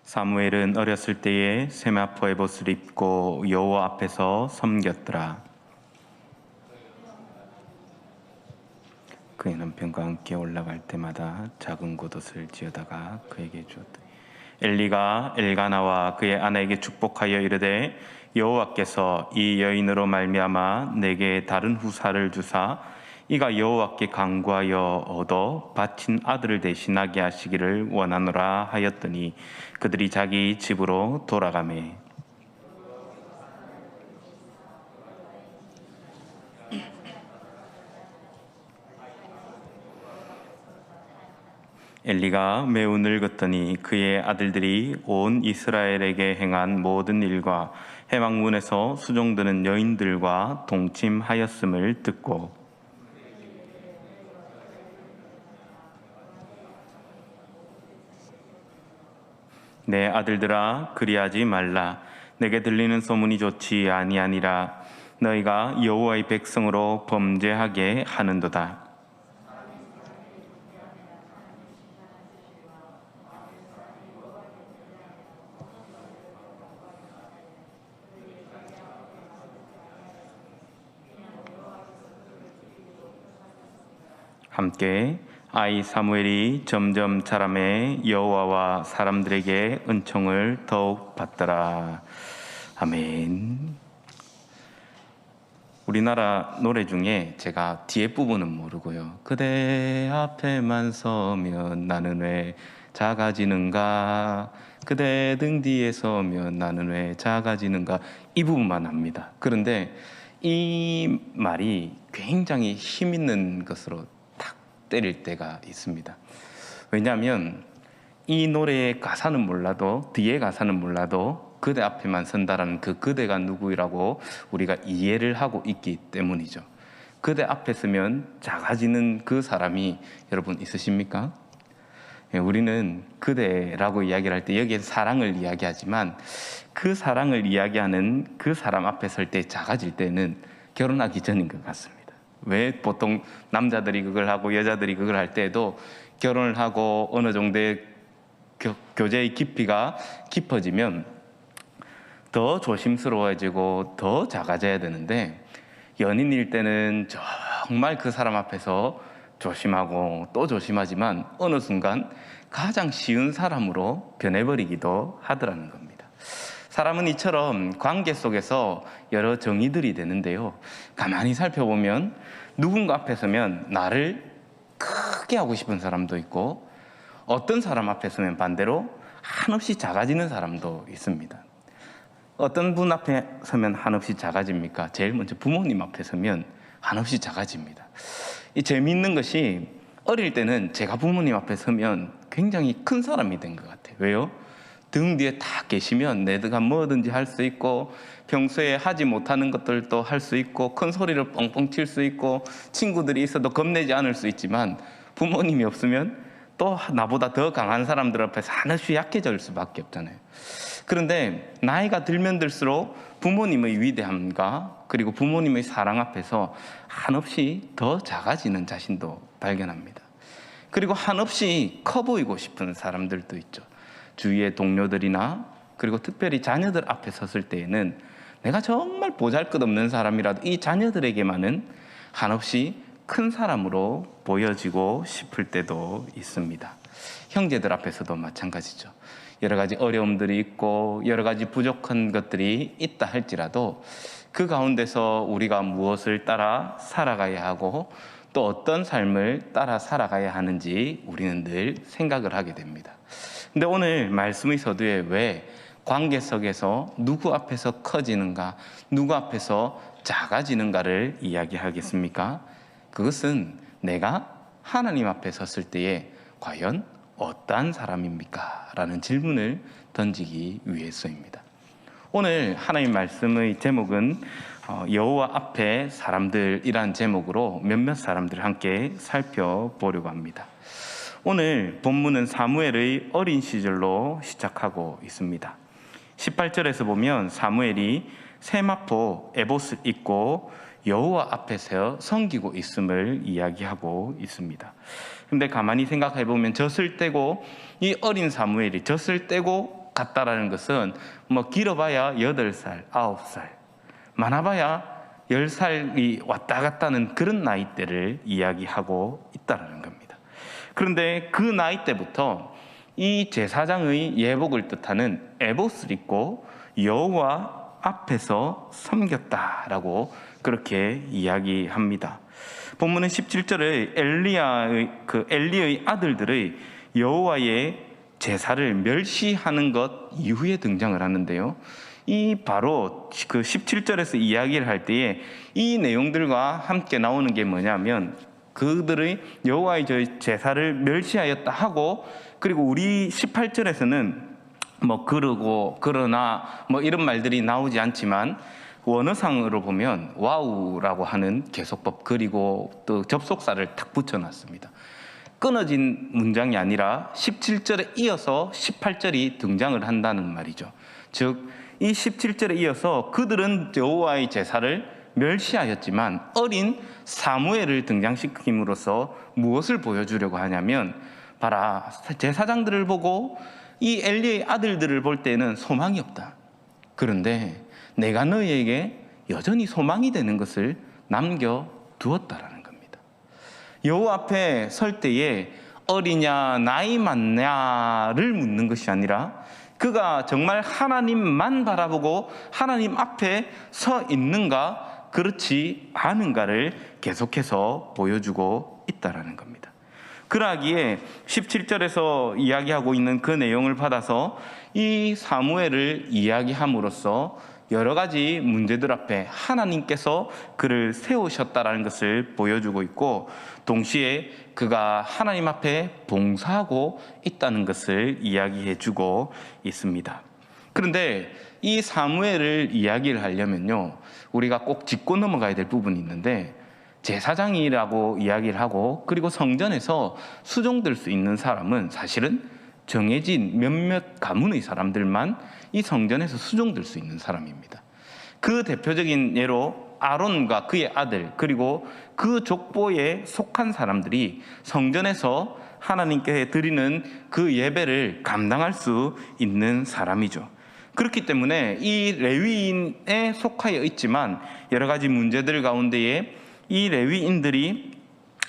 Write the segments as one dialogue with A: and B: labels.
A: 사무엘은 어렸을 때에 세마포 에봇을 입고 여호와 앞에서 섬겼더라. 그의 남편과 함께 올라갈 때마다 작은 겉옷을 지어다가 그에게 주었다. 엘리가 엘가나와 그의 아내에게 축복하여 이르되 여호와께서 이 여인으로 말미암아 내게 다른 후사를 주사 이가 여호와께 간구하여 얻어 바친 아들을 대신하게 하시기를 원하노라 하였더니 그들이 자기 집으로 돌아가매. 엘리가 매우 늙었더니 그의 아들들이 온 이스라엘에게 행한 모든 일과 해방문에서 수종드는 여인들과 동침하였음을 듣고 내 아들들아 그리하지 말라. 내게 들리는 소문이 좋지 아니하니라. 너희가 여호와의 백성으로 범죄하게 하는도다. 함께 아이 사무엘이 점점 자라매 여호와와 사람들에게 은총을 더욱 받더라. 아멘. 우리나라 노래 중에 제가 뒤에 부분은 모르고요. 그대 앞에만 서면 나는 왜 작아지는가? 그대 등 뒤에 서면 나는 왜 작아지는가? 이 부분만 합니다. 그런데 이 말이 굉장히 힘 있는 것으로 때릴 때가 있습니다. 왜냐하면 이 노래의 가사는 몰라도 뒤에 가사는 몰라도 그대 앞에만 선다라는 그 그대가 누구라고 우리가 이해를 하고 있기 때문이죠. 그대 앞에 서면 작아지는 그 사람이 여러분 있으십니까? 우리는 그대라고 이야기를 할 때 여기에 사랑을 이야기하지만 그 사랑을 이야기하는 그 사람 앞에 설 때 작아질 때는 결혼하기 전인 것 같습니다. 왜 보통 남자들이 그걸 하고 여자들이 그걸 할 때에도 결혼을 하고 어느 정도의 교제의 깊이가 깊어지면 더 조심스러워지고 더 작아져야 되는데 연인일 때는 정말 그 사람 앞에서 조심하고 또 조심하지만 어느 순간 가장 쉬운 사람으로 변해버리기도 하더라는 겁니다. 사람은 이처럼 관계 속에서 여러 정의들이 되는데요. 가만히 살펴보면 누군가 앞에 서면 나를 크게 하고 싶은 사람도 있고 어떤 사람 앞에 서면 반대로 한없이 작아지는 사람도 있습니다. 어떤 분 앞에 서면 한없이 작아집니까? 제일 먼저 부모님 앞에 서면 한없이 작아집니다. 이 재미있는 것이 어릴 때는 제가 부모님 앞에 서면 굉장히 큰 사람이 된 것 같아요. 왜요? 등 뒤에 딱 계시면 내가 뭐든지 할 수 있고 평소에 하지 못하는 것들도 할 수 있고 큰 소리를 뻥뻥 칠 수 있고 친구들이 있어도 겁내지 않을 수 있지만 부모님이 없으면 또 나보다 더 강한 사람들 앞에서 한없이 약해질 수밖에 없잖아요. 그런데 나이가 들면 들수록 부모님의 위대함과 그리고 부모님의 사랑 앞에서 한없이 더 작아지는 자신도 발견합니다. 그리고 한없이 커 보이고 싶은 사람들도 있죠. 주위의 동료들이나 그리고 특별히 자녀들 앞에 섰을 때에는 내가 정말 보잘것없는 사람이라도 이 자녀들에게만은 한없이 큰 사람으로 보여지고 싶을 때도 있습니다. 형제들 앞에서도 마찬가지죠. 여러 가지 어려움들이 있고 여러 가지 부족한 것들이 있다 할지라도 그 가운데서 우리가 무엇을 따라 살아가야 하고 또 어떤 삶을 따라 살아가야 하는지 우리는 늘 생각을 하게 됩니다. 근데 오늘 말씀의 서두에 왜 관계 속에서 누구 앞에서 커지는가, 누구 앞에서 작아지는가를 이야기하겠습니까? 그것은 내가 하나님 앞에 섰을 때에 과연 어떠한 사람입니까? 라는 질문을 던지기 위해서입니다. 오늘 하나님 말씀의 제목은 여호와 앞에 사람들이란 제목으로 몇몇 사람들을 함께 살펴보려고 합니다. 오늘 본문은 사무엘의 어린 시절로 시작하고 있습니다. 18절에서 보면 사무엘이 세마포 에봇을 입고 여호와 앞에서 섬기고 있음을 이야기하고 있습니다. 그런데 가만히 생각해 보면 젖을 떼고 이 어린 사무엘이 젖을 떼고 같다라는 것은 뭐 길어봐야 8살, 9살, 많아봐야 10살이 왔다 갔다는 그런 나이대를 이야기하고 있다는 겁니다. 그런데 그 나이대부터 이 제사장의 예복을 뜻하는 에봇을 입고 여호와 앞에서 섬겼다라고 그렇게 이야기합니다. 본문은 17절에 엘리의 아들들의 여호와의 제사를 멸시하는 것 이후에 등장을 하는데요. 이 바로 그 17절에서 이야기를 할 때에 이 내용들과 함께 나오는 게 뭐냐면 그들의 여호와의 제사를 멸시하였다 하고, 그리고 우리 18절에서는 뭐 그러나 뭐 이런 말들이 나오지 않지만 원어상으로 보면 와우라고 하는 계속법 그리고 또 접속사를 탁 붙여놨습니다. 끊어진 문장이 아니라 17절에 이어서 18절이 등장을 한다는 말이죠. 즉 이 17절에 이어서 그들은 여호와의 제사를 멸시하였지만 어린 사무엘을 등장시킴으로써 무엇을 보여주려고 하냐면, 봐라, 제사장들을 보고 이 엘리의 아들들을 볼 때는 소망이 없다. 그런데 내가 너희에게 여전히 소망이 되는 것을 남겨두었다라는 겁니다. 여호와 앞에 설 때에 어리냐 나이 많냐를 묻는 것이 아니라 그가 정말 하나님만 바라보고 하나님 앞에 서 있는가 그렇지 않은가를 계속해서 보여주고 있다라는 겁니다. 그러하기에 17절에서 이야기하고 있는 그 내용을 받아서 이 사무엘을 이야기함으로써 여러 가지 문제들 앞에 하나님께서 그를 세우셨다라는 것을 보여주고 있고, 동시에 그가 하나님 앞에 봉사하고 있다는 것을 이야기해주고 있습니다. 그런데 이 사무엘을 이야기를 하려면요, 우리가 꼭 짚고 넘어가야 될 부분이 있는데, 제사장이라고 이야기를 하고 그리고 성전에서 수종될 수 있는 사람은 사실은 정해진 몇몇 가문의 사람들만 이 성전에서 수종될 수 있는 사람입니다. 그 대표적인 예로 아론과 그의 아들 그리고 그 족보에 속한 사람들이 성전에서 하나님께 드리는 그 예배를 감당할 수 있는 사람이죠. 그렇기 때문에 이 레위인에 속하여 있지만 여러 가지 문제들 가운데에 이 레위인들이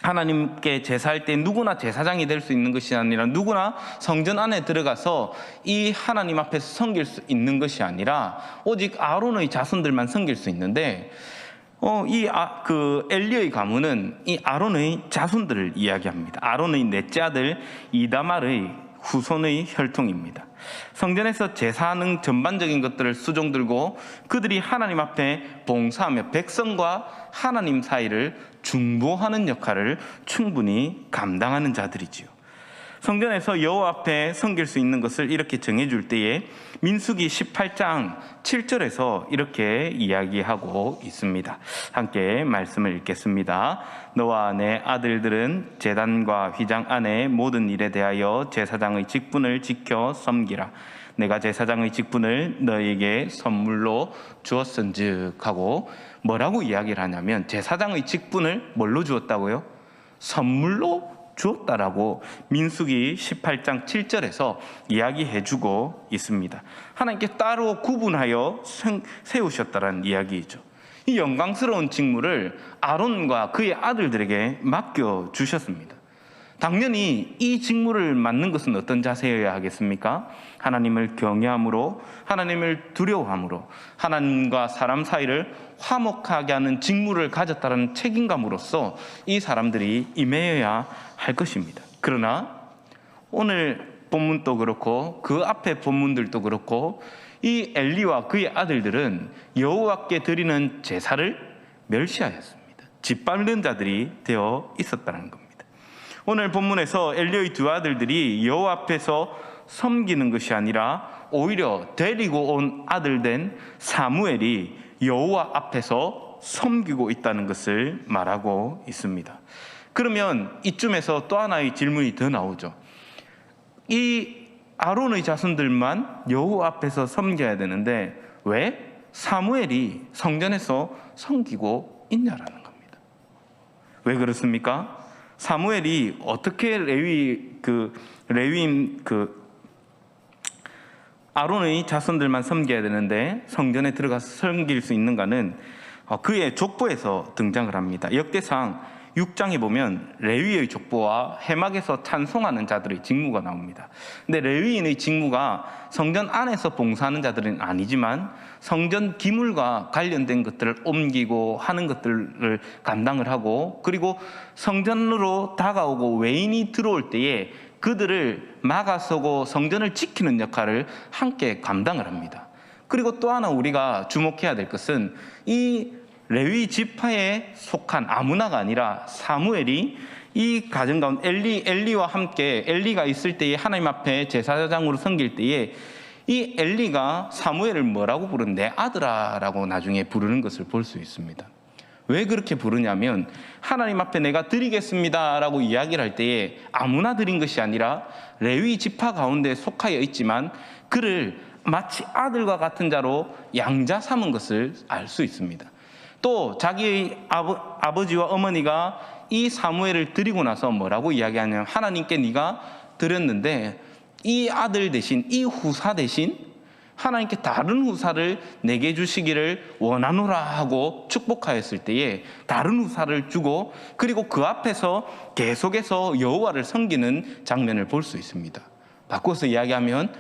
A: 하나님께 제사할 때 누구나 제사장이 될 수 있는 것이 아니라 누구나 성전 안에 들어가서 이 하나님 앞에서 섬길 수 있는 것이 아니라 오직 아론의 자손들만 섬길 수 있는데, 엘리의 가문은 이 아론의 자손들을 이야기합니다. 아론의 넷째 아들 이다말의 후손의 혈통입니다. 성전에서 제사하는 전반적인 것들을 수종들고 그들이 하나님 앞에 봉사하며 백성과 하나님 사이를 중보하는 역할을 충분히 감당하는 자들이지요. 성전에서 여호와 앞에 섬길 수 있는 것을 이렇게 정해줄 때에 민수기 18장 7절에서 이렇게 이야기하고 있습니다. 함께 말씀을 읽겠습니다. 너와 내 아들들은 제단과 휘장 안에 모든 일에 대하여 제사장의 직분을 지켜 섬기라. 내가 제사장의 직분을 너에게 선물로 주었은즉 하고, 뭐라고 이야기를 하냐면 제사장의 직분을 뭘로 주었다고요? 선물로 주었다라고 민수기 18장 7절에서 이야기해주고 있습니다. 하나님께 따로 구분하여 세우셨다라는 이야기이죠. 이 영광스러운 직무를 아론과 그의 아들들에게 맡겨주셨습니다. 당연히 이 직무를 맡는 것은 어떤 자세여야 하겠습니까? 하나님을 경외함으로, 하나님을 두려워함으로, 하나님과 사람 사이를 화목하게 하는 직무를 가졌다는 책임감으로써 이 사람들이 임해야 할 것입니다. 그러나 오늘 본문도 그렇고 그 앞에 본문들도 그렇고 이 엘리와 그의 아들들은 여호와께 드리는 제사를 멸시하였습니다. 짓밟는 자들이 되어 있었다는 겁니다. 오늘 본문에서 엘리의 두 아들들이 여호와 앞에서 섬기는 것이 아니라 오히려 데리고 온 아들 된 사무엘이 여호와 앞에서 섬기고 있다는 것을 말하고 있습니다. 그러면 이쯤에서 또 하나의 질문이 더 나오죠. 이 아론의 자손들만 여호와 앞에서 섬겨야 되는데 왜 사무엘이 성전에서 섬기고 있냐라는 겁니다. 왜 그렇습니까? 사무엘이 어떻게 아론의 자손들만 섬겨야 되는데 성전에 들어가서 섬길 수 있는가는 그의 족보에서 등장을 합니다. 역대상 6장에 보면 레위의 족보와 회막에서 찬송하는 자들의 직무가 나옵니다. 근데 레위인의 직무가 성전 안에서 봉사하는 자들은 아니지만 성전 기물과 관련된 것들을 옮기고 하는 것들을 감당을 하고, 그리고 성전으로 다가오고 외인이 들어올 때에 그들을 막아서고 성전을 지키는 역할을 함께 감당을 합니다. 그리고 또 하나 우리가 주목해야 될 것은 이 레위 지파에 속한 아무나가 아니라 사무엘이 이 가정 가운데 엘리와 함께, 엘리가 있을 때에 하나님 앞에 제사장으로 섬길 때에 이 엘리가 사무엘을 뭐라고 부르는, 내 아들아라고 나중에 부르는 것을 볼 수 있습니다. 왜 그렇게 부르냐면 하나님 앞에 내가 드리겠습니다라고 이야기를 할 때에 아무나 드린 것이 아니라 레위 지파 가운데 속하여 있지만 그를 마치 아들과 같은 자로 양자 삼은 것을 알 수 있습니다. 또 자기의 아버지와 어머니가 이 사무엘을 드리고 나서 뭐라고 이야기하냐면, 하나님께 네가 드렸는데 이 아들 대신, 이 후사 대신 하나님께 다른 후사를 내게 주시기를 원하노라 하고 축복하였을 때에 다른 후사를 주고, 그리고 그 앞에서 계속해서 여호와를 섬기는 장면을 볼 수 있습니다. 바꿔서 이야기하면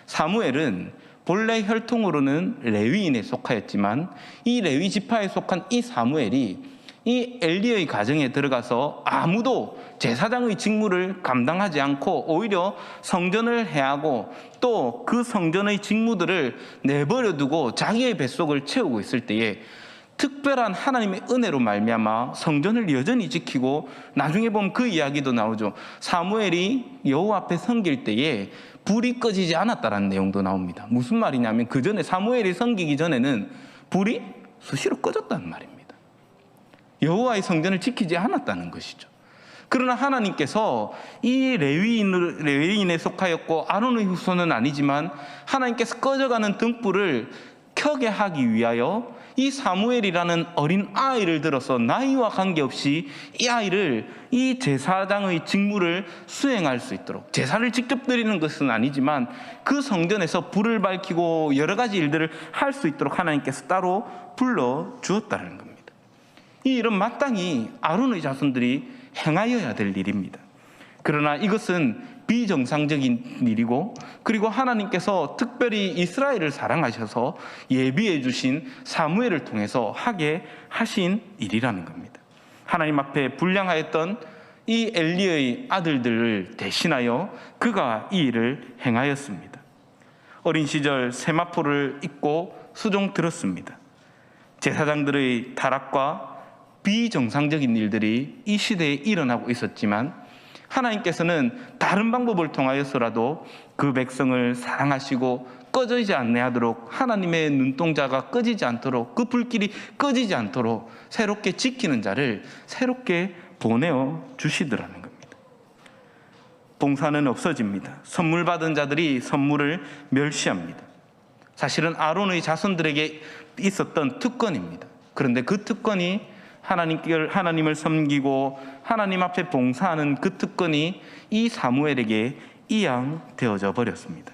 A: 사무엘은 본래 혈통으로는 레위인에 속하였지만 이 레위 지파에 속한 이 사무엘이 이 엘리의 가정에 들어가서 아무도 제사장의 직무를 감당하지 않고 오히려 성전을 해하고 또 그 성전의 직무들을 내버려 두고 자기의 뱃속을 채우고 있을 때에 특별한 하나님의 은혜로 말미암아 성전을 여전히 지키고, 나중에 보면 그 이야기도 나오죠. 사무엘이 여호와 앞에 섬길 때에 불이 꺼지지 않았다라는 내용도 나옵니다. 무슨 말이냐면 그 전에 사무엘이 섬기기 전에는 불이 수시로 꺼졌다는 말입니다. 여호와의 성전을 지키지 않았다는 것이죠. 그러나 하나님께서 이 레위인에 속하였고 아론의 후손은 아니지만 하나님께서 꺼져가는 등불을 켜게 하기 위하여 이 사무엘이라는 어린 아이를 들어서 나이와 관계없이 이 아이를 이 제사장의 직무를 수행할 수 있도록, 제사를 직접 드리는 것은 아니지만 그 성전에서 불을 밝히고 여러 가지 일들을 할 수 있도록 하나님께서 따로 불러 주었다는 겁니다. 이 일은 마땅히 아론의 자손들이 행하여야 될 일입니다. 그러나 이것은 비정상적인 일이고, 그리고 하나님께서 특별히 이스라엘을 사랑하셔서 예비해 주신 사무엘을 통해서 하게 하신 일이라는 겁니다. 하나님 앞에 불량하였던 이 엘리의 아들들을 대신하여 그가 이 일을 행하였습니다. 어린 시절 세마포를 입고 수종 들었습니다. 제사장들의 타락과 비정상적인 일들이 이 시대에 일어나고 있었지만 하나님께서는 다른 방법을 통하여서라도 그 백성을 사랑하시고 꺼지지 않게 하도록, 하나님의 눈동자가 꺼지지 않도록, 그 불길이 꺼지지 않도록 새롭게 지키는 자를 새롭게 보내어 주시더라는 겁니다. 봉사는 없어집니다. 선물 받은 자들이 선물을 멸시합니다. 사실은 아론의 자손들에게 있었던 특권입니다. 그런데 그 특권이 하나님을 섬기고 하나님 앞에 봉사하는 그 특권이 이 사무엘에게 이양되어져 버렸습니다.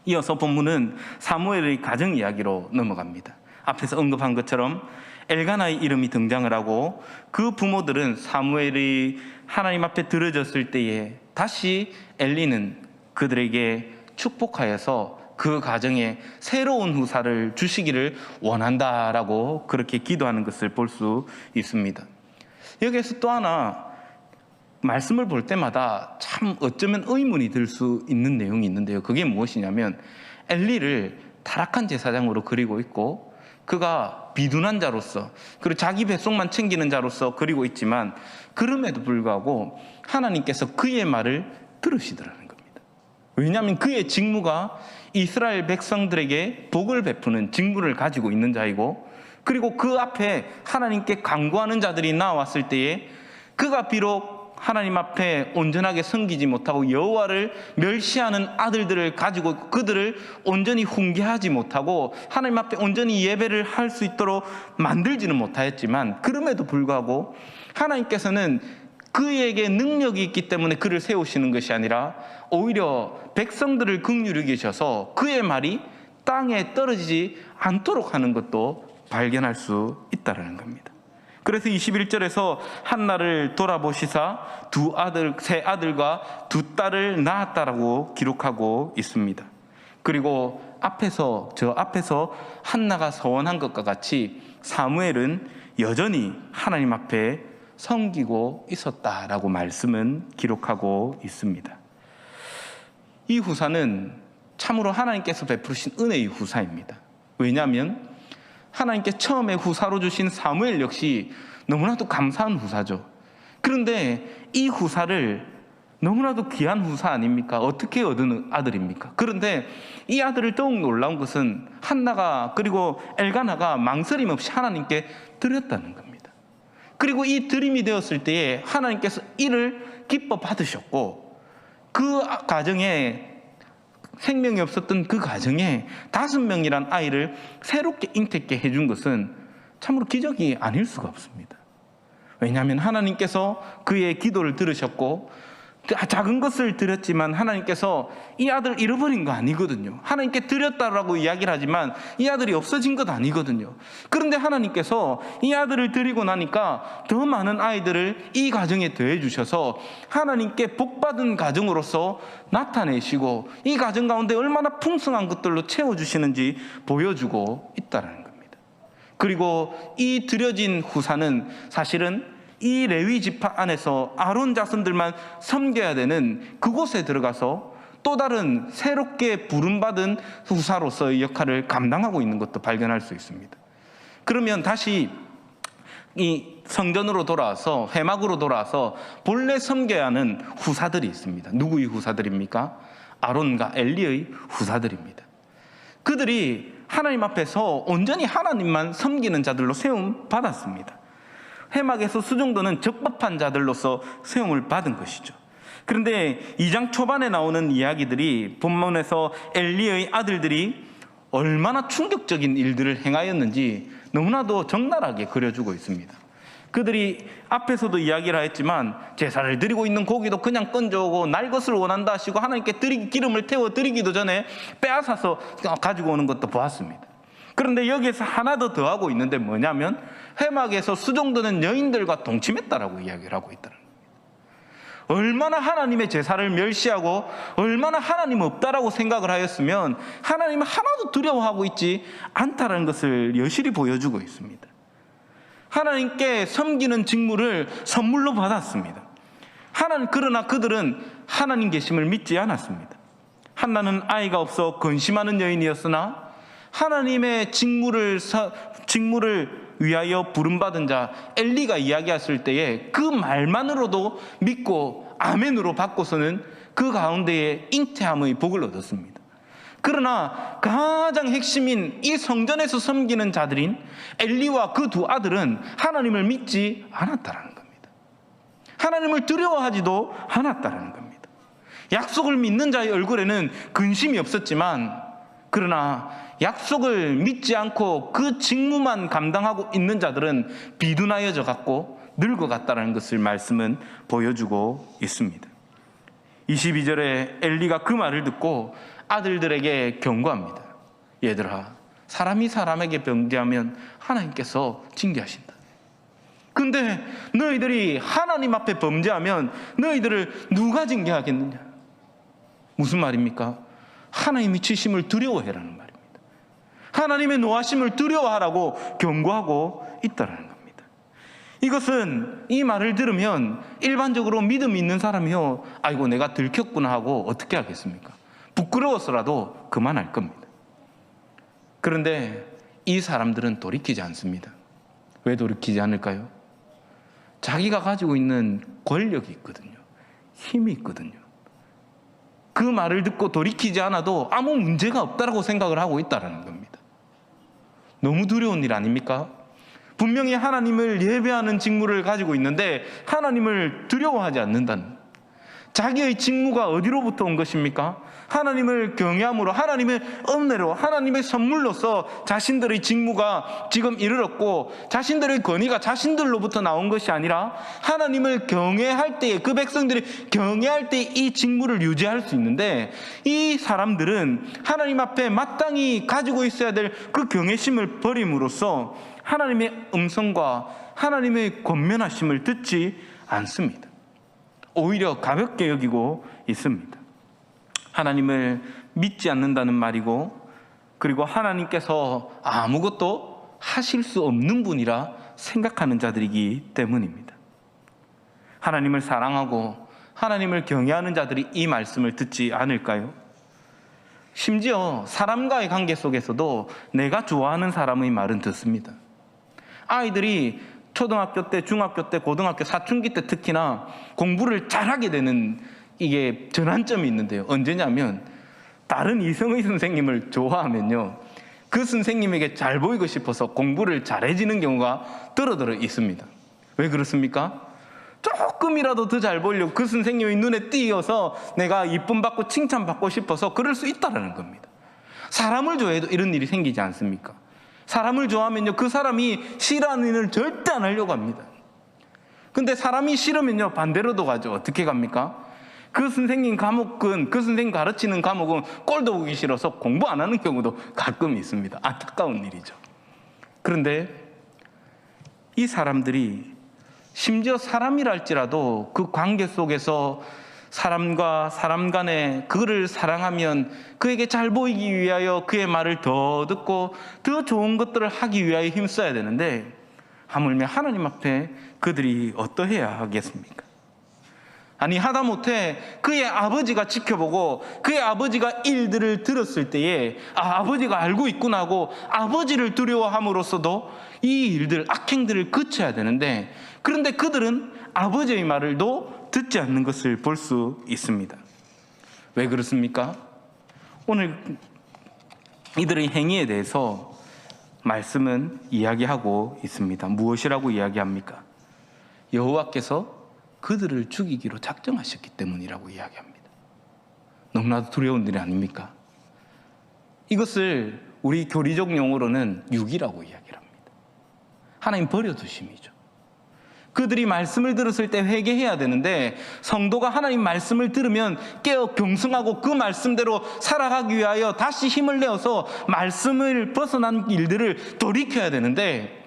A: 이어서 본문은 사무엘의 가정 이야기로 넘어갑니다. 앞에서 언급한 것처럼 엘가나의 이름이 등장을 하고 그 부모들은 사무엘이 하나님 앞에 들어졌을 때에 다시 엘리는 그들에게 축복하여서 그 가정에 새로운 후사를 주시기를 원한다라고 그렇게 기도하는 것을 볼 수 있습니다. 여기에서 또 하나 말씀을 볼 때마다 참 어쩌면 의문이 들 수 있는 내용이 있는데요. 그게 무엇이냐면 엘리를 타락한 제사장으로 그리고 있고 그가 비둔한 자로서, 그리고 자기 뱃속만 챙기는 자로서 그리고 있지만 그럼에도 불구하고 하나님께서 그의 말을 들으시더라는 겁니다. 왜냐하면 그의 직무가 이스라엘 백성들에게 복을 베푸는 직무를 가지고 있는 자이고, 그리고 그 앞에 하나님께 간구하는 자들이 나왔을 때에 그가 비록 하나님 앞에 온전하게 섬기지 못하고 여호와를 멸시하는 아들들을 가지고 그들을 온전히 훈계하지 못하고 하나님 앞에 온전히 예배를 할 수 있도록 만들지는 못하였지만, 그럼에도 불구하고 하나님께서는 그에게 능력이 있기 때문에 그를 세우시는 것이 아니라 오히려 백성들을 긍휼히 여기셔서 그의 말이 땅에 떨어지지 않도록 하는 것도 발견할 수 있다는 겁니다. 그래서 21절에서 한나를 돌아보시사 세 아들과 두 딸을 낳았다라고 기록하고 있습니다. 그리고 저 앞에서 한나가 서원한 것과 같이 사무엘은 여전히 하나님 앞에 섬기고 있었다라고 말씀은 기록하고 있습니다. 이 후사는 참으로 하나님께서 베푸신 은혜의 후사입니다. 왜냐하면 하나님께 처음에 후사로 주신 사무엘 역시 너무나도 감사한 후사죠. 그런데 이 후사를 너무나도 귀한 후사 아닙니까? 어떻게 얻은 아들입니까? 그런데 이 아들을 더욱 놀라운 것은 한나가 그리고 엘가나가 망설임 없이 하나님께 드렸다는 겁니다. 그리고 이 드림이 되었을 때에 하나님께서 이를 기뻐 받으셨고, 그 가정에 생명이 없었던 그 가정에 5명이란 아이를 새롭게 잉태케 해준 것은 참으로 기적이 아닐 수가 없습니다. 왜냐하면 하나님께서 그의 기도를 들으셨고, 작은 것을 드렸지만 하나님께서 이 아들 잃어버린 거 아니거든요. 하나님께 드렸다라고 이야기를 하지만 이 아들이 없어진 것 아니거든요. 그런데 하나님께서 이 아들을 드리고 나니까 더 많은 아이들을 이 가정에 더해 주셔서 하나님께 복받은 가정으로서 나타내시고, 이 가정 가운데 얼마나 풍성한 것들로 채워주시는지 보여주고 있다는 겁니다. 그리고 이 드려진 후사는 사실은 이 레위 지파 안에서 아론 자손들만 섬겨야 되는 그곳에 들어가서 또 다른 새롭게 부름받은 후사로서의 역할을 감당하고 있는 것도 발견할 수 있습니다. 그러면 다시 이 성전으로 돌아와서, 회막으로 돌아와서 본래 섬겨야 하는 후사들이 있습니다. 누구의 후사들입니까? 아론과 엘리의 후사들입니다. 그들이 하나님 앞에서 온전히 하나님만 섬기는 자들로 세움 받았습니다. 회막에서 수종도는 적법한 자들로서 세움을 받은 것이죠. 그런데 2장 초반에 나오는 이야기들이 본문에서 엘리의 아들들이 얼마나 충격적인 일들을 행하였는지 너무나도 적나라하게 그려주고 있습니다. 그들이 앞에서도 이야기를 했지만 제사를 드리고 있는 고기도 그냥 건져오고 날 것을 원한다 하시고 하나님께 기름을 태워 드리기도 전에 빼앗아서 가지고 오는 것도 보았습니다. 그런데 여기에서 하나 더 더하고 있는데 뭐냐면 회막에서 수종드는 여인들과 동침했다라고 이야기를 하고 있다는 겁니다. 얼마나 하나님의 제사를 멸시하고 얼마나 하나님 없다라고 생각을 하였으면 하나님을 하나도 두려워하고 있지 않다라는 것을 여실히 보여주고 있습니다. 하나님께 섬기는 직무를 선물로 받았습니다. 그러나 그들은 하나님 계심을 믿지 않았습니다. 한나는 아이가 없어 근심하는 여인이었으나 하나님의 직무를 위하여 부름받은 자 엘리가 이야기했을 때에 그 말만으로도 믿고 아멘으로 받고서는 그 가운데에 잉태함의 복을 얻었습니다. 그러나 가장 핵심인 이 성전에서 섬기는 자들인 엘리와 그 두 아들은 하나님을 믿지 않았다는 겁니다. 하나님을 두려워하지도 않았다는 겁니다. 약속을 믿는 자의 얼굴에는 근심이 없었지만, 그러나 약속을 믿지 않고 그 직무만 감당하고 있는 자들은 비둔하여져 갔고 늙어갔다는 것을 말씀은 보여주고 있습니다. 22절에 엘리가 그 말을 듣고 아들들에게 경고합니다. 얘들아, 사람이 사람에게 범죄하면 하나님께서 징계하신다. 근데 너희들이 하나님 앞에 범죄하면 너희들을 누가 징계하겠느냐? 무슨 말입니까? 하나님이 치심을 두려워해라는 말입니다. 하나님의 노하심을 두려워하라고 경고하고 있다는 겁니다. 이것은 이 말을 들으면 일반적으로 믿음 있는 사람이요, 아이고 내가 들켰구나 하고 어떻게 하겠습니까? 부끄러워서라도 그만할 겁니다. 그런데 이 사람들은 돌이키지 않습니다. 왜 돌이키지 않을까요? 자기가 가지고 있는 권력이 있거든요. 힘이 있거든요. 그 말을 듣고 돌이키지 않아도 아무 문제가 없다고 생각을 하고 있다는 겁니다. 너무 두려운 일 아닙니까? 분명히 하나님을 예배하는 직무를 가지고 있는데 하나님을 두려워하지 않는다는, 자기의 직무가 어디로부터 온 것입니까? 하나님을 경외함으로, 하나님의 은혜로, 하나님의 선물로서 자신들의 직무가 지금 이르렀고, 자신들의 권위가 자신들로부터 나온 것이 아니라 하나님을 경외할 때에, 그 백성들이 경외할 때 이 직무를 유지할 수 있는데, 이 사람들은 하나님 앞에 마땅히 가지고 있어야 될 그 경외심을 버림으로써 하나님의 음성과 하나님의 권면하심을 듣지 않습니다. 오히려 가볍게 여기고 있습니다. 하나님을 믿지 않는다는 말이고, 그리고 하나님께서 아무것도 하실 수 없는 분이라 생각하는 자들이기 때문입니다. 하나님을 사랑하고 하나님을 경외하는 자들이 이 말씀을 듣지 않을까요? 심지어 사람과의 관계 속에서도 내가 좋아하는 사람의 말은 듣습니다. 아이들이 초등학교 때, 중학교 때, 고등학교, 사춘기 때 특히나 공부를 잘하게 되는 이게 전환점이 있는데요. 언제냐면 다른 이성의 선생님을 좋아하면요, 그 선생님에게 잘 보이고 싶어서 공부를 잘해지는 경우가 더러더러 있습니다. 왜 그렇습니까? 조금이라도 더 잘 보이려고 그 선생님의 눈에 띄어서 내가 이쁨 받고 칭찬받고 싶어서 그럴 수 있다는 겁니다. 사람을 좋아해도 이런 일이 생기지 않습니까? 사람을 좋아하면요, 그 사람이 싫어하는 일을 절대 안 하려고 합니다. 근데 사람이 싫으면요, 반대로도 가죠. 어떻게 갑니까? 그 선생님 과목은, 그 선생님 가르치는 과목은 꼴도 보기 싫어서 공부 안 하는 경우도 가끔 있습니다. 안타까운 일이죠. 그런데 이 사람들이 심지어 사람이랄지라도 그 관계 속에서 사람과 사람 간에 그를 사랑하면 그에게 잘 보이기 위하여 그의 말을 더 듣고 더 좋은 것들을 하기 위하여 힘써야 되는데, 하물며 하나님 앞에 그들이 어떠해야 하겠습니까? 아니, 하다못해 그의 아버지가 지켜보고 그의 아버지가 일들을 들었을 때에 아버지가 알고 있구나 하고 아버지를 두려워함으로써도 이 일들, 악행들을 그쳐야 되는데, 그런데 그들은 아버지의 말을도 듣지 않는 것을 볼 수 있습니다. 왜 그렇습니까? 오늘 이들의 행위에 대해서 말씀은 이야기하고 있습니다. 무엇이라고 이야기합니까? 여호와께서 그들을 죽이기로 작정하셨기 때문이라고 이야기합니다. 너무나도 두려운 일 아닙니까? 이것을 우리 교리적 용어로는 유기라고 이야기를 합니다. 하나님 버려두심이죠. 그들이 말씀을 들었을 때 회개해야 되는데, 성도가 하나님 말씀을 들으면 깨어 경성하고 그 말씀대로 살아가기 위하여 다시 힘을 내어서 말씀을 벗어난 일들을 돌이켜야 되는데,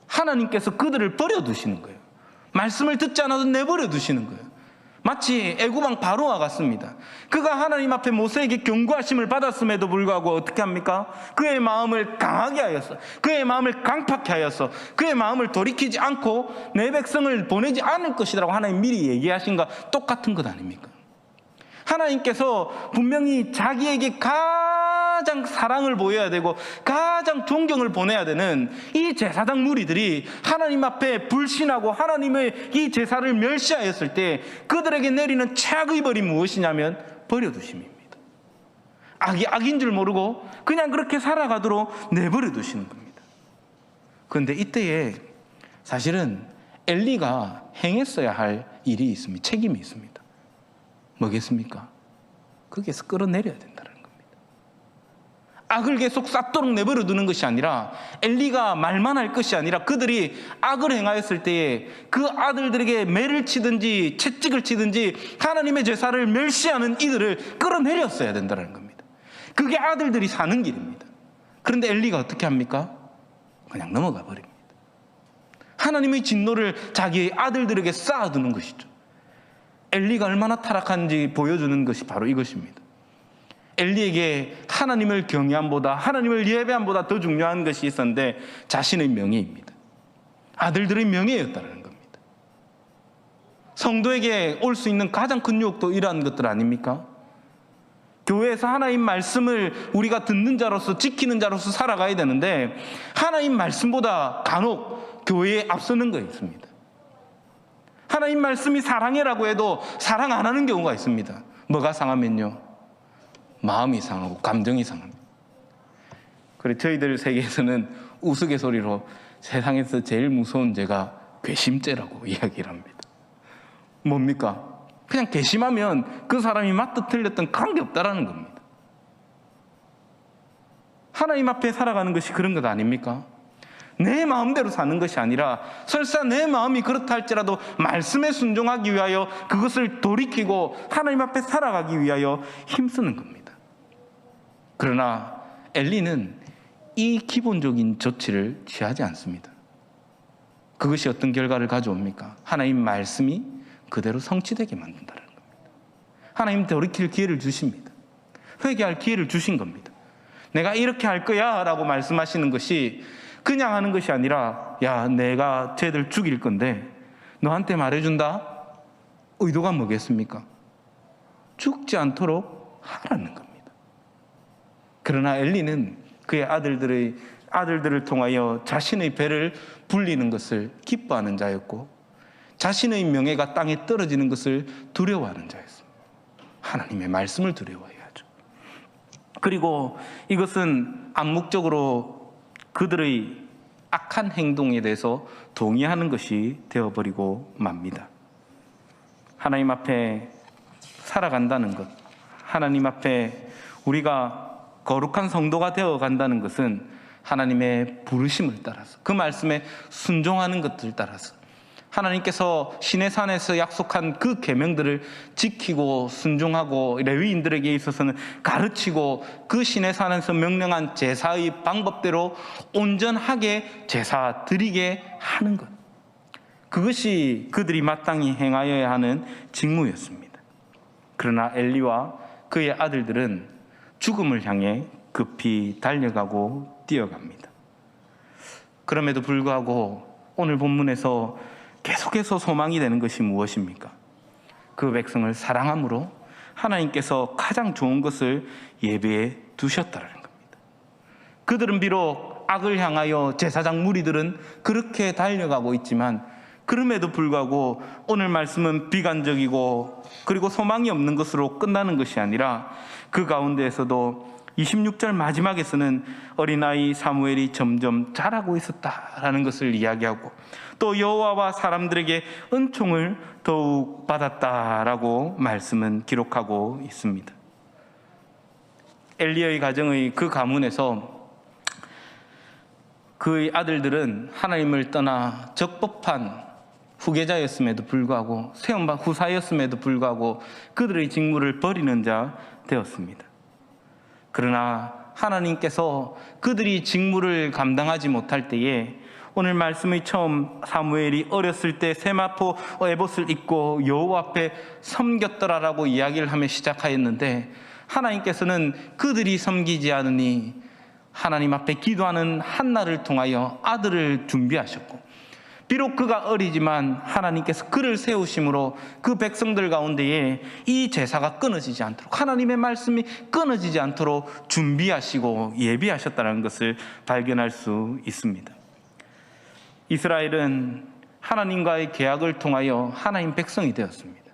A: 하나님께서 그들을 버려두시는 거예요. 말씀을 듣지 않아도 내버려 두시는 거예요. 마치 애굽왕 바로와 같습니다. 그가 하나님 앞에 모세에게 경고하심을 받았음에도 불구하고 어떻게 합니까? 그의 마음을 강하게 하였어. 그의 마음을 강팍해 하였어. 그의 마음을 돌이키지 않고 내 백성을 보내지 않을 것이라고 하나님 미리 얘기하신 것과 똑같은 것 아닙니까? 하나님께서 분명히 자기에게 가장 사랑을 보여야 되고 가장 존경을 보내야 되는 이 제사장 무리들이 하나님 앞에 불신하고 하나님의 이 제사를 멸시하였을 때 그들에게 내리는 최악의 벌이 무엇이냐면 버려두심입니다. 악이 악인 줄 모르고 그냥 그렇게 살아가도록 내버려 두시는 겁니다. 그런데 이때에 사실은 엘리가 행했어야 할 일이 있습니다. 책임이 있습니다. 뭐겠습니까? 거기에서 끌어내려야 된다는 겁니다. 악을 계속 쌓도록 내버려 두는 것이 아니라, 엘리가 말만 할 것이 아니라 그들이 악을 행하였을 때에 그 아들들에게 매를 치든지 채찍을 치든지 하나님의 제사를 멸시하는 이들을 끌어내렸어야 된다는 겁니다. 그게 아들들이 사는 길입니다. 그런데 엘리가 어떻게 합니까? 그냥 넘어가 버립니다. 하나님의 진노를 자기의 아들들에게 쌓아두는 것이죠. 엘리가 얼마나 타락한지 보여주는 것이 바로 이것입니다. 엘리에게 하나님을 경외함보다, 하나님을 예배함보다 더 중요한 것이 있었는데 자신의 명예입니다. 아들들의 명예였다는 겁니다. 성도에게 올 수 있는 가장 큰 유혹도 이러한 것들 아닙니까? 교회에서 하나님 말씀을 우리가 듣는 자로서, 지키는 자로서 살아가야 되는데, 하나님 말씀보다 간혹 교회에 앞서는 거 있습니다. 하나님 말씀이 사랑해라고 해도 사랑 안 하는 경우가 있습니다. 뭐가 상하면요? 마음이 상하고 감정이 상합니다. 그래서 저희들 세계에서는 우스갯소리로 세상에서 제일 무서운 죄가 괘씸죄라고 이야기를 합니다. 뭡니까? 그냥 괘씸하면 그 사람이 맞든 틀렸든 관계없다라는 겁니다. 하나님 앞에 살아가는 것이 그런 것 아닙니까? 내 마음대로 사는 것이 아니라 설사 내 마음이 그렇다 할지라도 말씀에 순종하기 위하여 그것을 돌이키고 하나님 앞에 살아가기 위하여 힘쓰는 겁니다. 그러나 엘리는 이 기본적인 조치를 취하지 않습니다. 그것이 어떤 결과를 가져옵니까? 하나님 말씀이 그대로 성취되게 만든다는 겁니다. 하나님 돌이킬 기회를 주십니다. 회개할 기회를 주신 겁니다. 내가 이렇게 할 거야 라고 말씀하시는 것이 그냥 하는 것이 아니라, 야, 내가 쟤들 죽일 건데 너한테 말해준다? 의도가 뭐겠습니까? 죽지 않도록 하라는 겁니다. 그러나 엘리는 그의 아들들을 통하여 자신의 배를 불리는 것을 기뻐하는 자였고, 자신의 명예가 땅에 떨어지는 것을 두려워하는 자였습니다. 하나님의 말씀을 두려워해야죠. 그리고 이것은 암묵적으로 그들의 악한 행동에 대해서 동의하는 것이 되어버리고 맙니다. 하나님 앞에 살아간다는 것, 하나님 앞에 우리가 거룩한 성도가 되어간다는 것은 하나님의 부르심을 따라서, 그 말씀에 순종하는 것들 따라서, 하나님께서 시내산에서 약속한 그 계명들을 지키고 순종하고 레위인들에게 있어서는 가르치고 그 시내산에서 명령한 제사의 방법대로 온전하게 제사 드리게 하는 것, 그것이 그들이 마땅히 행하여야 하는 직무였습니다. 그러나 엘리와 그의 아들들은 죽음을 향해 급히 달려가고 뛰어갑니다. 그럼에도 불구하고 오늘 본문에서 계속해서 소망이 되는 것이 무엇입니까? 그 백성을 사랑함으로 하나님께서 가장 좋은 것을 예배해 두셨다는 겁니다. 그들은 비록 악을 향하여 제사장 무리들은 그렇게 달려가고 있지만, 그럼에도 불구하고 오늘 말씀은 비관적이고 그리고 소망이 없는 것으로 끝나는 것이 아니라, 그 가운데에서도 26절 마지막에서는 어린아이 사무엘이 점점 자라고 있었다라는 것을 이야기하고, 또 여호와와 사람들에게 은총을 더욱 받았다라고 말씀은 기록하고 있습니다. 엘리의 가정의 그 가문에서 그의 아들들은 하나님을 떠나 적법한 후계자였음에도 불구하고, 세움받은 후사였음에도 불구하고 그들의 직무를 버리는 자 되었습니다. 그러나 하나님께서 그들이 직무를 감당하지 못할 때에, 오늘 말씀의 처음 사무엘이 어렸을 때 세마포 에봇을 입고 여호와 앞에 섬겼더라라고 이야기를 하며 시작하였는데, 하나님께서는 그들이 섬기지 않으니 하나님 앞에 기도하는 한나를 통하여 아들을 준비하셨고, 비록 그가 어리지만 하나님께서 그를 세우심으로 그 백성들 가운데에 이 제사가 끊어지지 않도록, 하나님의 말씀이 끊어지지 않도록 준비하시고 예비하셨다는 것을 발견할 수 있습니다. 이스라엘은 하나님과의 계약을 통하여 하나님 백성이 되었습니다.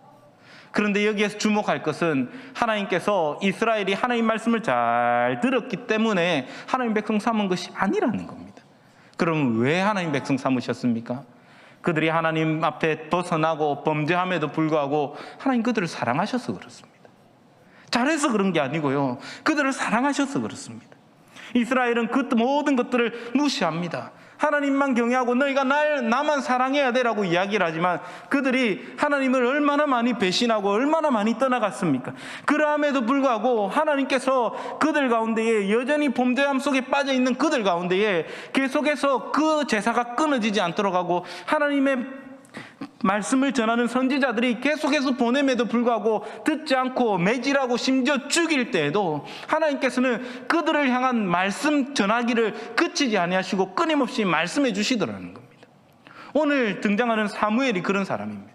A: 그런데 여기에서 주목할 것은, 하나님께서 이스라엘이 하나님 말씀을 잘 들었기 때문에 하나님 백성 삼은 것이 아니라는 겁니다. 그럼 왜 하나님 백성 삼으셨습니까? 그들이 하나님 앞에 벗어나고 범죄함에도 불구하고 하나님 그들을 사랑하셔서 그렇습니다. 잘해서 그런 게 아니고요, 그들을 사랑하셔서 그렇습니다. 이스라엘은 그 모든 것들을 무시합니다. 하나님만 경외하고 너희가 나만 사랑해야 되라고 이야기를 하지만, 그들이 하나님을 얼마나 많이 배신하고 얼마나 많이 떠나갔습니까? 그러함에도 불구하고 하나님께서 그들 가운데에, 여전히 범죄함 속에 빠져있는 그들 가운데에 계속해서 그 제사가 끊어지지 않도록 하고, 하나님의 말씀을 전하는 선지자들이 계속해서 보냄에도 불구하고 듣지 않고 매질하고 심지어 죽일 때에도 하나님께서는 그들을 향한 말씀 전하기를 그치지 아니하시고 끊임없이 말씀해 주시더라는 겁니다. 오늘 등장하는 사무엘이 그런 사람입니다.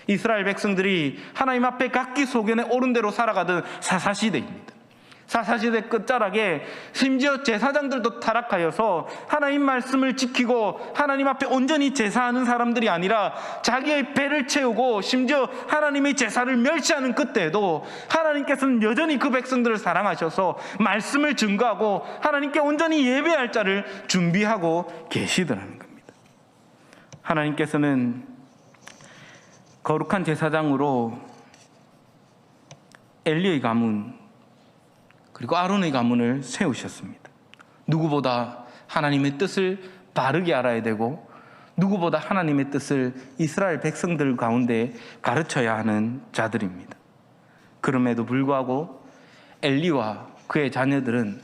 A: 이스라엘 백성들이 하나님 앞에 각기 소견에 옳은 대로 살아가던 사사시대입니다. 사사시대 끝자락에 심지어 제사장들도 타락하여서 하나님 말씀을 지키고 하나님 앞에 온전히 제사하는 사람들이 아니라 자기의 배를 채우고 심지어 하나님의 제사를 멸시하는 그때에도 하나님께서는 여전히 그 백성들을 사랑하셔서 말씀을 증거하고 하나님께 온전히 예배할 자를 준비하고 계시더라는 겁니다. 하나님께서는 거룩한 제사장으로 엘리의 가문 그리고 아론의 가문을 세우셨습니다. 누구보다 하나님의 뜻을 바르게 알아야 되고 누구보다 하나님의 뜻을 이스라엘 백성들 가운데 가르쳐야 하는 자들입니다. 그럼에도 불구하고 엘리와 그의 자녀들은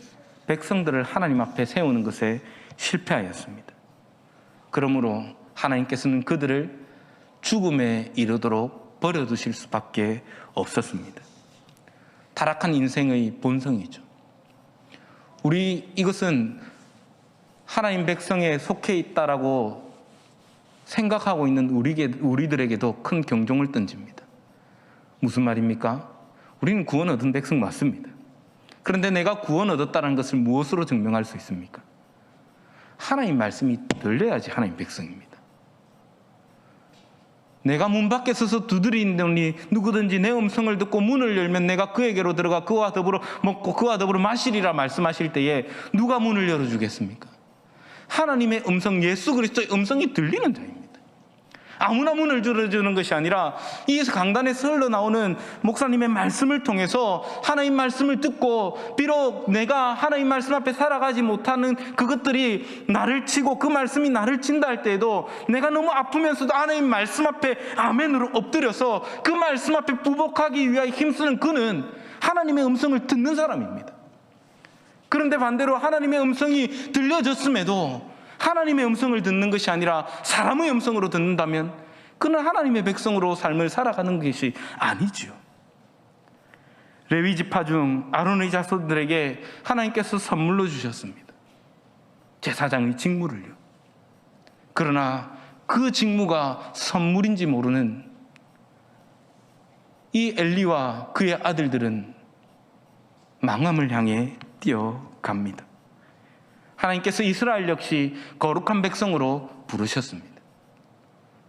A: 백성들을 하나님 앞에 세우는 것에 실패하였습니다. 그러므로 하나님께서는 그들을 죽음에 이르도록 버려두실 수밖에 없었습니다. 타락한 인생의 본성이죠. 이것은 하나님 백성에 속해 있다라고 생각하고 있는 우리들에게도 큰 경종을 던집니다. 무슨 말입니까? 우리는 구원 얻은 백성 맞습니다. 그런데 내가 구원 얻었다는 것을 무엇으로 증명할 수 있습니까? 하나님 말씀이 들려야지 하나님 백성입니다. 내가 문 밖에 서서 두드리노니 누구든지 내 음성을 듣고 문을 열면 내가 그에게로 들어가 그와 더불어 먹고 그와 더불어 마시리라 말씀하실 때에 누가 문을 열어주겠습니까? 하나님의 음성, 예수 그리스도의 음성이 들리는 자입니다. 아무나 문을 열어주는 것이 아니라 이 강단에서 흘러나오는 목사님의 말씀을 통해서 하나님 말씀을 듣고 비록 내가 하나님 말씀 앞에 살아가지 못하는 그것들이 나를 치고 그 말씀이 나를 친다 할 때에도 내가 너무 아프면서도 하나님 말씀 앞에 아멘으로 엎드려서 그 말씀 앞에 부복하기 위하여 힘쓰는 그는 하나님의 음성을 듣는 사람입니다. 그런데 반대로 하나님의 음성이 들려졌음에도 하나님의 음성을 듣는 것이 아니라 사람의 음성으로 듣는다면 그는 하나님의 백성으로 삶을 살아가는 것이 아니지요. 레위 지파 중 아론의 자손들에게 하나님께서 선물로 주셨습니다. 제사장의 직무를요. 그러나 그 직무가 선물인지 모르는 이 엘리와 그의 아들들은 망함을 향해 뛰어갑니다. 하나님께서 이스라엘 역시 거룩한 백성으로 부르셨습니다.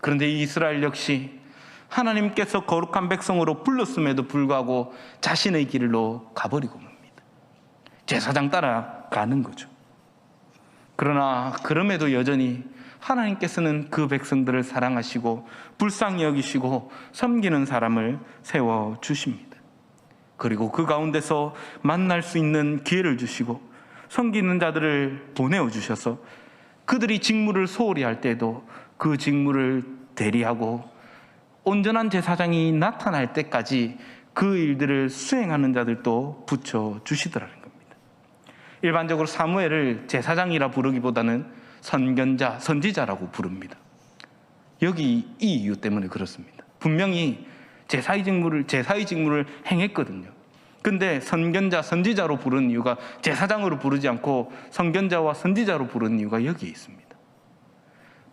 A: 그런데 이 이스라엘 역시 하나님께서 거룩한 백성으로 불렀음에도 불구하고 자신의 길로 가버리고 맙니다. 제사장 따라가는 거죠. 그러나 그럼에도 여전히 하나님께서는 그 백성들을 사랑하시고 불쌍히 여기시고 섬기는 사람을 세워주십니다. 그리고 그 가운데서 만날 수 있는 기회를 주시고 섬기는 자들을 보내어 주셔서 그들이 직무를 소홀히 할 때도 그 직무를 대리하고 온전한 제사장이 나타날 때까지 그 일들을 수행하는 자들도 붙여주시더라는 겁니다. 일반적으로 사무엘을 제사장이라 부르기보다는 선견자, 선지자라고 부릅니다. 여기 이 이유 때문에 그렇습니다. 분명히 제사의 직무를 행했거든요. 근데 선견자, 선지자로 부르는 이유가 제사장으로 부르지 않고 선견자와 선지자로 부르는 이유가 여기에 있습니다.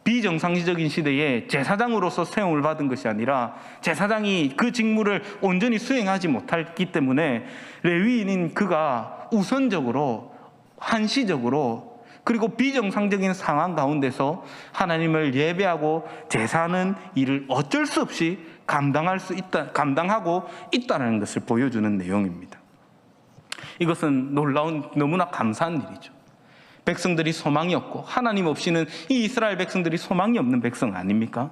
A: 비정상시적인 시대에 제사장으로서 세움을 받은 것이 아니라 제사장이 그 직무를 온전히 수행하지 못했기 때문에 레위인인 그가 우선적으로 한시적으로 그리고 비정상적인 상황 가운데서 하나님을 예배하고 제사하는 일을 어쩔 수 없이 감당하고 있다는 것을 보여주는 내용입니다. 이것은 너무나 감사한 일이죠. 백성들이 소망이 없고 하나님 없이는 이 이스라엘 백성들이 소망이 없는 백성 아닙니까?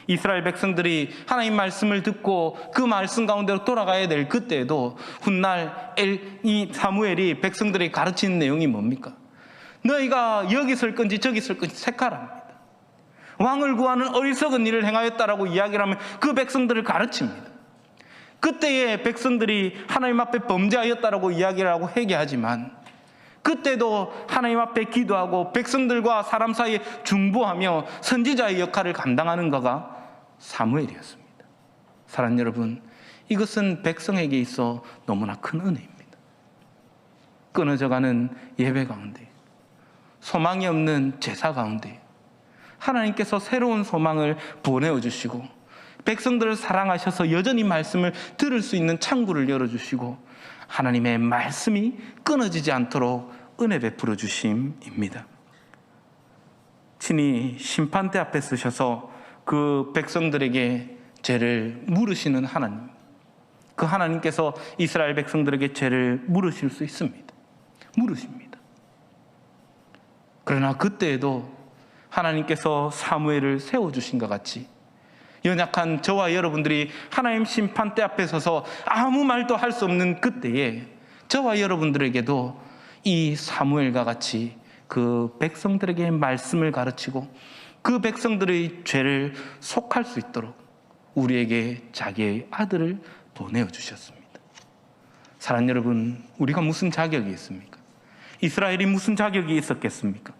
A: 이스라엘 백성들이 하나님 말씀을 듣고 그 말씀 가운데로 돌아가야 될 그때에도 훗날 이 사무엘이 백성들에게 가르치는 내용이 뭡니까? 너희가 여기 설 건지 저기 설 건지 택하랍니다. 왕을 구하는 어리석은 일을 행하였다라고 이야기를 하면 그 백성들을 가르칩니다. 그때의 백성들이 하나님 앞에 범죄하였다라고 이야기를 하고 회개하지만 그때도 하나님 앞에 기도하고 백성들과 사람 사이에 중보하며 선지자의 역할을 감당하는 거가 사무엘이었습니다. 사랑하는 여러분, 이것은 백성에게 있어 너무나 큰 은혜입니다. 끊어져가는 예배 가운데, 소망이 없는 제사 가운데 하나님께서 새로운 소망을 보내어주시고 백성들을 사랑하셔서 여전히 말씀을 들을 수 있는 창구를 열어주시고 하나님의 말씀이 끊어지지 않도록 은혜 베풀어 주심입니다. 친히 심판대 앞에 서셔서 그 백성들에게 죄를 물으시는 하나님, 그 하나님께서 이스라엘 백성들에게 죄를 물으실 수 있습니다. 물으십니다. 그러나 그때에도 하나님께서 사무엘을 세워주신 것 같이 연약한 저와 여러분들이 하나님 심판대 앞에 서서 아무 말도 할 수 없는 그때에 저와 여러분들에게도 이 사무엘과 같이 그 백성들에게 말씀을 가르치고 그 백성들의 죄를 속할 수 있도록 우리에게 자기의 아들을 보내주셨습니다. 사랑하는 여러분, 우리가 무슨 자격이 있습니까? 이스라엘이 무슨 자격이 있었겠습니까?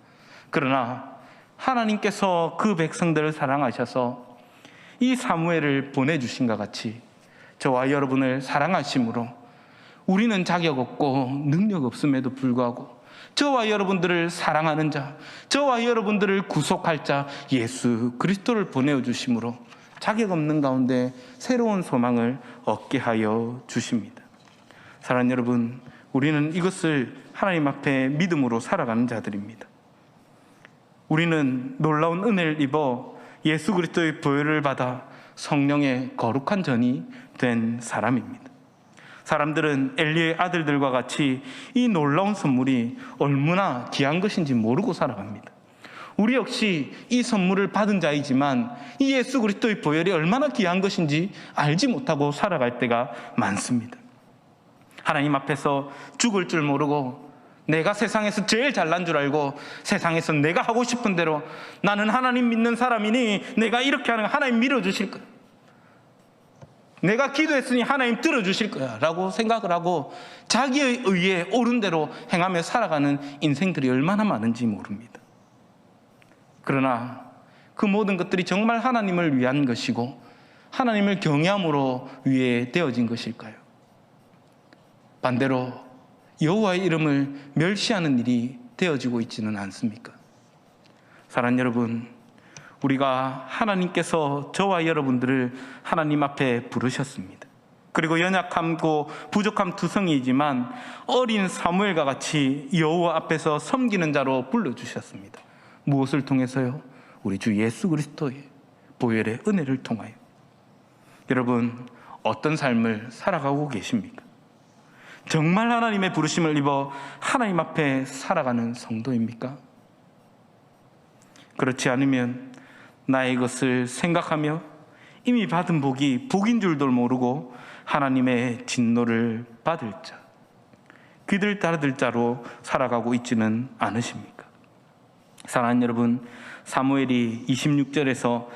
A: 그러나 하나님께서 그 백성들을 사랑하셔서 이 사무엘을 보내주신 것 같이 저와 여러분을 사랑하심으로 우리는 자격 없고 능력 없음에도 불구하고 저와 여러분들을 사랑하는 자, 저와 여러분들을 구속할 자 예수 그리스도를 보내주심으로 자격 없는 가운데 새로운 소망을 얻게 하여 주십니다. 사랑하는 여러분, 우리는 이것을 하나님 앞에 믿음으로 살아가는 자들입니다. 우리는 놀라운 은혜를 입어 예수 그리스도의 보혈을 받아 성령의 거룩한 전이 된 사람입니다. 사람들은 엘리의 아들들과 같이 이 놀라운 선물이 얼마나 귀한 것인지 모르고 살아갑니다. 우리 역시 이 선물을 받은 자이지만 이 예수 그리스도의 보혈이 얼마나 귀한 것인지 알지 못하고 살아갈 때가 많습니다. 하나님 앞에서 죽을 줄 모르고 내가 세상에서 제일 잘난 줄 알고 세상에서 내가 하고 싶은 대로 나는 하나님 믿는 사람이니 내가 이렇게 하는 거 하나님 밀어주실 거야, 내가 기도했으니 하나님 들어주실 거야 라고 생각을 하고 자기의 의에 옳은 대로 행하며 살아가는 인생들이 얼마나 많은지 모릅니다. 그러나 그 모든 것들이 정말 하나님을 위한 것이고 하나님을 경외함으로 위해 되어진 것일까요? 반대로 여호와의 이름을 멸시하는 일이 되어지고 있지는 않습니까? 사랑하는 여러분, 우리가 하나님께서 저와 여러분들을 하나님 앞에 부르셨습니다. 그리고 연약함고 부족함 투성이지만 어린 사무엘과 같이 여호와 앞에서 섬기는 자로 불러주셨습니다. 무엇을 통해서요? 우리 주 예수 그리스도의 보혈의 은혜를 통하여. 여러분, 어떤 삶을 살아가고 계십니까? 정말 하나님의 부르심을 입어 하나님 앞에 살아가는 성도입니까? 그렇지 않으면 나의 것을 생각하며 이미 받은 복이 복인 줄도 모르고 하나님의 진노를 받을 자, 귀들 따를 자로 살아가고 있지는 않으십니까? 사랑하는 여러분, 사무엘이 26절에서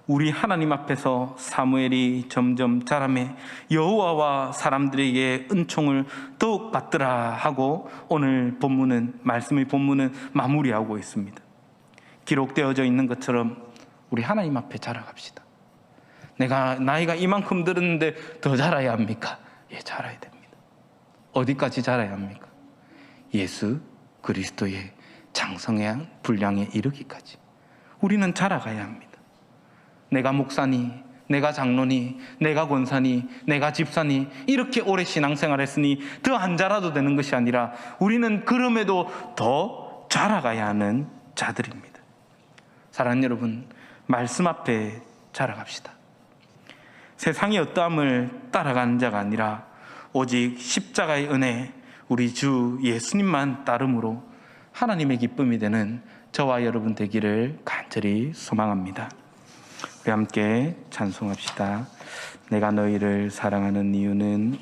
A: 우리 하나님 앞에서 사무엘이 점점 자라매 여호와와 사람들에게 은총을 더욱 받더라 하고 오늘 본문은, 말씀의 본문은 마무리하고 있습니다. 기록되어져 있는 것처럼 우리 하나님 앞에 자라갑시다. 내가 나이가 이만큼 들었는데 더 자라야 합니까? 예, 자라야 됩니다. 어디까지 자라야 합니까? 예수 그리스도의 장성의 분량에 이르기까지 우리는 자라가야 합니다. 내가 목사니, 내가 장로니, 내가 권사니, 내가 집사니 이렇게 오래 신앙생활 했으니 더 안 자라도 되는 것이 아니라 우리는 그럼에도 더 자라가야 하는 자들입니다. 사랑하는 여러분, 말씀 앞에 자라갑시다. 세상의 어떠함을 따라가는 자가 아니라 오직 십자가의 은혜, 우리 주 예수님만 따름으로 하나님의 기쁨이 되는 저와 여러분 되기를 간절히 소망합니다. 우리 함께 찬송합시다. 내가 너희를 사랑하는 이유는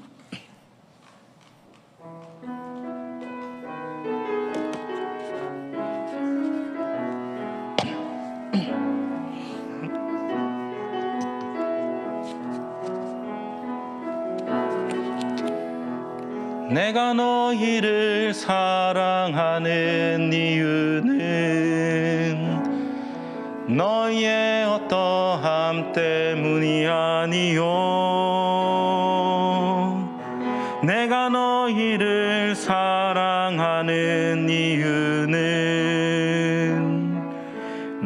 A: 내가 너희를 사랑하는 이유는 너희의 어떠함 때문이 아니요, 내가 너희를 사랑하는 이유는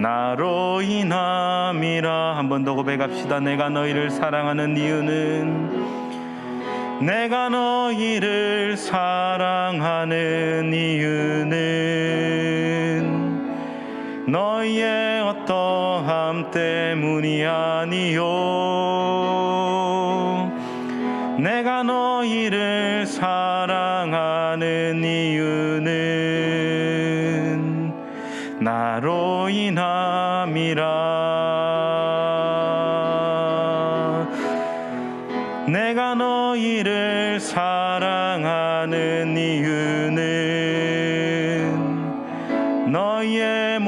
A: 나로 인함이라. 한 번 더 고백합시다. 내가 너희를 사랑하는 이유는, 내가 너희를 사랑하는 이유는 너희의 어떠함 때문이 아니요, 내가 너희를 사랑하는 이유는 나로 인함이라.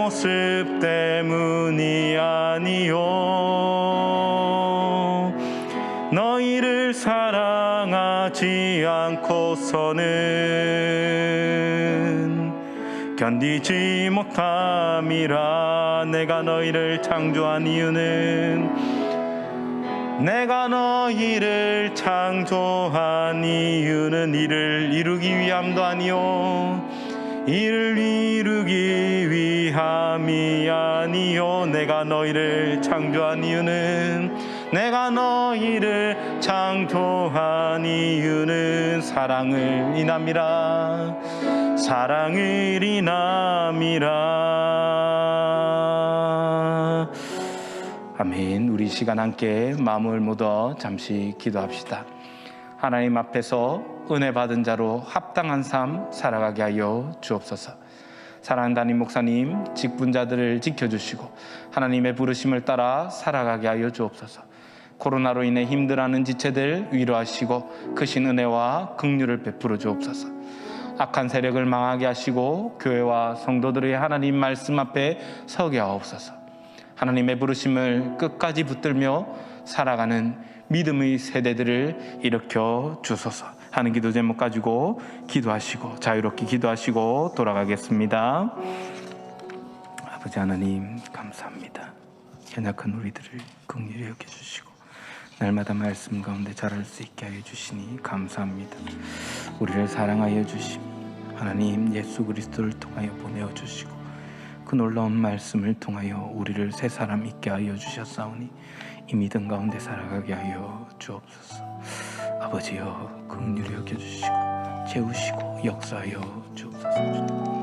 A: 모습 때문이 아니요 너희를 사랑하지 않고서는 견디지 못함이라. 내가 너희를 창조한 이유는 이를 이루기 위함도 아니요 이를 이루기 위함이 아니요 내가 너희를 창조한 이유는 사랑을 인함이라. 아멘. 우리 시간 함께 마음을 모두 잠시 기도합시다. 하나님 앞에서 은혜 받은 자로 합당한 삶 살아가게 하여 주옵소서. 사랑하는 담임 목사님, 직분자들을 지켜주시고 하나님의 부르심을 따라 살아가게 하여 주옵소서. 코로나로 인해 힘들어하는 지체들 위로하시고 크신 은혜와 긍휼을 베풀어 주옵소서. 악한 세력을 망하게 하시고 교회와 성도들의 하나님 말씀 앞에 서게 하옵소서. 하나님의 부르심을 끝까지 붙들며 살아가는 믿음의 세대들을 일으켜 주소서 하는 기도 제목 가지고 기도하시고 자유롭게 기도하시고 돌아가겠습니다. 아버지 하나님 감사합니다. 연약한 우리들을 긍휼히 여겨주시고 날마다 말씀 가운데 자랄 수 있게 하여 주시니 감사합니다. 우리를 사랑하여 주시니 하나님 예수 그리스도를 통하여 보내어 주시고 그 놀라운 말씀을 통하여 우리를 새 사람 있게 하여 주셨사오니 이 믿음 가운데 살아가게 하여 주옵소서. 아버지여 긍휼히 여겨주시고 채우시고 역사하여 주옵소서.